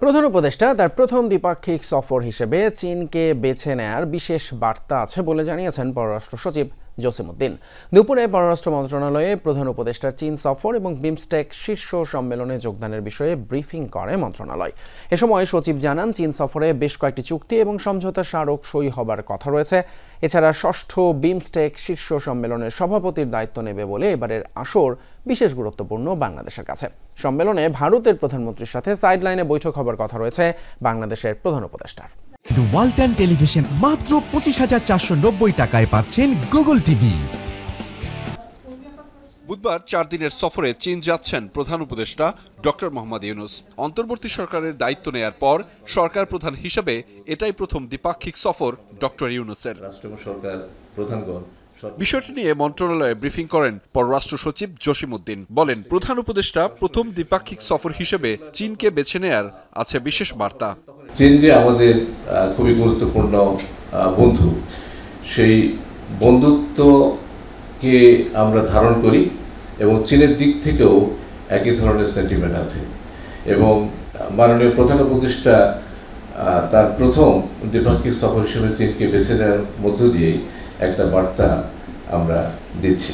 প্রধান উপদেষ্টা তার প্রথম দ্বিপাক্ষিক সফর হিসেবে চীনকে বেছে নেয়ার বিশেষ বার্তা আছে বলে জানিয়েছেন পররাষ্ট্র সচিব জসিমউদ্দিন। দুপুরে পররাষ্ট্র মন্ত্রণালয়ে প্রধান উপদেষ্টার চীন সফর এবং বিমস্টেক শীর্ষ সম্মেলনে যোগদানের বিষয়ে ব্রিফিং করে মন্ত্রণালয়। এ সময় সচিব জানান, চীন সফরে বেশ কয়েকটি চুক্তি এবং সমঝোতা স্মারক সই হবার কথা রয়েছে। এছাড়া ষষ্ঠ বিমস্টেক শীর্ষ সম্মেলনের সভাপতির দায়িত্ব নেবে বলে এবারের আসর বিশেষ গুরুত্বপূর্ণ বাংলাদেশের কাছে। সম্মেলনে ভারতের প্রধানমন্ত্রীর সাথে সাইডলাইনে বৈঠক হবার কথা রয়েছে বাংলাদেশের প্রধান উপদেষ্টার। ওয়ালটন টেলিভিশন মাত্র 25,490 টাকায় পাচ্ছেন গুগল টিভি। বুধবার 4 দিনের সফরে চীন যাচ্ছেন প্রধান উপদেষ্টা ডক্টর মোহাম্মদ ইউনূস। অন্তর্বর্তী সরকারের দায়িত্ব নেয়ার পর সরকার প্রধান হিসেবে এটাই প্রথম দ্বিপাক্ষিক সফর ডক্টর ইউনূসের। বিষয়টি নিয়ে মন্ত্রণালয়ে ব্রিফিং করেন পররাষ্ট্র সচিব জসিমউদ্দিন। বলেন, প্রধান উপদেষ্টা প্রথম দ্বিপাক্ষিক সফর হিসেবে চীনকে বেছে নেয়ার আছে বিশেষ বার্তা। চীন যে আমাদের খুবই গুরুত্বপূর্ণ বন্ধু, সেই বন্ধুত্বকে আমরা ধারণ করি এবং চীনের দিক থেকেও একই ধরনের সেন্টিমেন্ট আছে। এবং মাননীয় প্রধান উপদেষ্টা তার প্রথম দ্বিপাক্ষিক সফর হিসেবে চীনকে বেছে নেওয়ার মধ্য দিয়েই একটা বার্তা আমরা দিচ্ছি।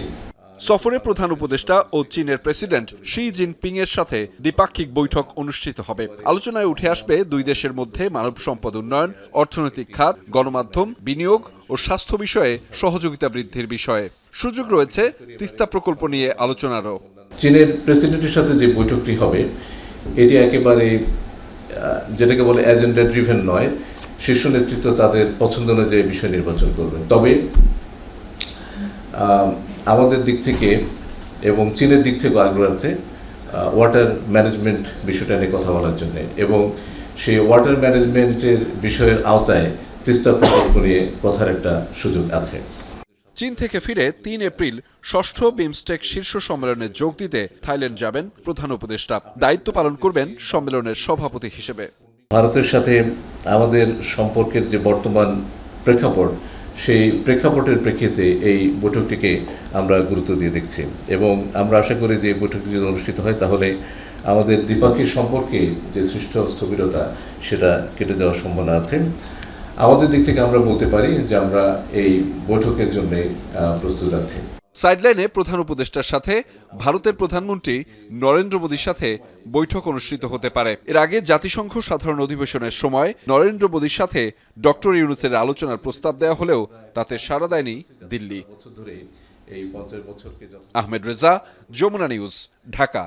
সফরে প্রধান উপদেষ্টা ও চীনের প্রেসিডেন্ট শি জিনপিং এর সাথে দ্বিপাক্ষিক বৈঠক অনুষ্ঠিত হবে। আলোচনায় উঠে আসবে দুই দেশের মধ্যে মানব সম্পদ উন্নয়ন, অর্থনৈতিক খাত, গণমাধ্যম, বিনিয়োগ ও স্বাস্থ্য বিষয়ে সহযোগিতা বৃদ্ধির বিষয়ে। সুযোগ রয়েছে তিস্তা প্রকল্প নিয়ে আলোচনারও। চীনের প্রেসিডেন্টের সাথে যে বৈঠকটি হবে, এটি একেবারে যেটাকে বলে এজেন্ডা ড্রিভেন নয়। শীর্ষ নেতৃত্ব তাদের পছন্দ অনুযায়ী বিষয় নির্বাচন করবেন। তবে আমাদের দিক থেকে এবং চীনের দিক থেকেও আগ্রহ আছে ওয়াটার ম্যানেজমেন্ট বিষয়টা নিয়ে কথা বলার জন্য, এবং সেই ওয়াটার ম্যানেজমেন্টের বিষয়ের আওতায় তিস্তা প্রকল্প নিয়ে কথার একটা সুযোগ আছে। চীন থেকে ফিরে 3 এপ্রিল ষষ্ঠ বিমস্টেক শীর্ষ সম্মেলনে যোগ দিতে থাইল্যান্ড যাবেন প্রধান উপদেষ্টা। দায়িত্ব পালন করবেন সম্মেলনের সভাপতি হিসেবে। ভারতের সাথে আমাদের সম্পর্কের যে বর্তমান প্রেক্ষাপট, সেই প্রেক্ষাপটের প্রেক্ষিতে এই বৈঠকটিকে আমরা গুরুত্ব দিয়ে দেখছি এবং আমরা আশা করি যে বৈঠকটি যদি অনুষ্ঠিত হয় তাহলে আমাদের দ্বিপাক্ষিক সম্পর্কে যে সৃষ্ট স্থবিরতা সেটা কেটে যাওয়ার সম্ভাবনা আছে। আমাদের দিক থেকে আমরা বলতে পারি যে আমরা এই বৈঠকের জন্য প্রস্তুত আছি। সাইডলাইনে প্রধান উপদেষ্টার সাথে ভারতের প্রধানমন্ত্রী নরেন্দ্র মোদীর সাথে বৈঠক অনুষ্ঠিত হতে পারে। এর আগে জাতিসংঘ সাধারণ অধিবেশনের সময় নরেন্দ্র মোদীর সাথে ডক্টর ইউনূসের আলোচনার প্রস্তাব দেওয়া হলেও তাতে সাড়া দেয়নি দিল্লি। আহমেদ রেজা, যমুনা নিউজ, ঢাকা।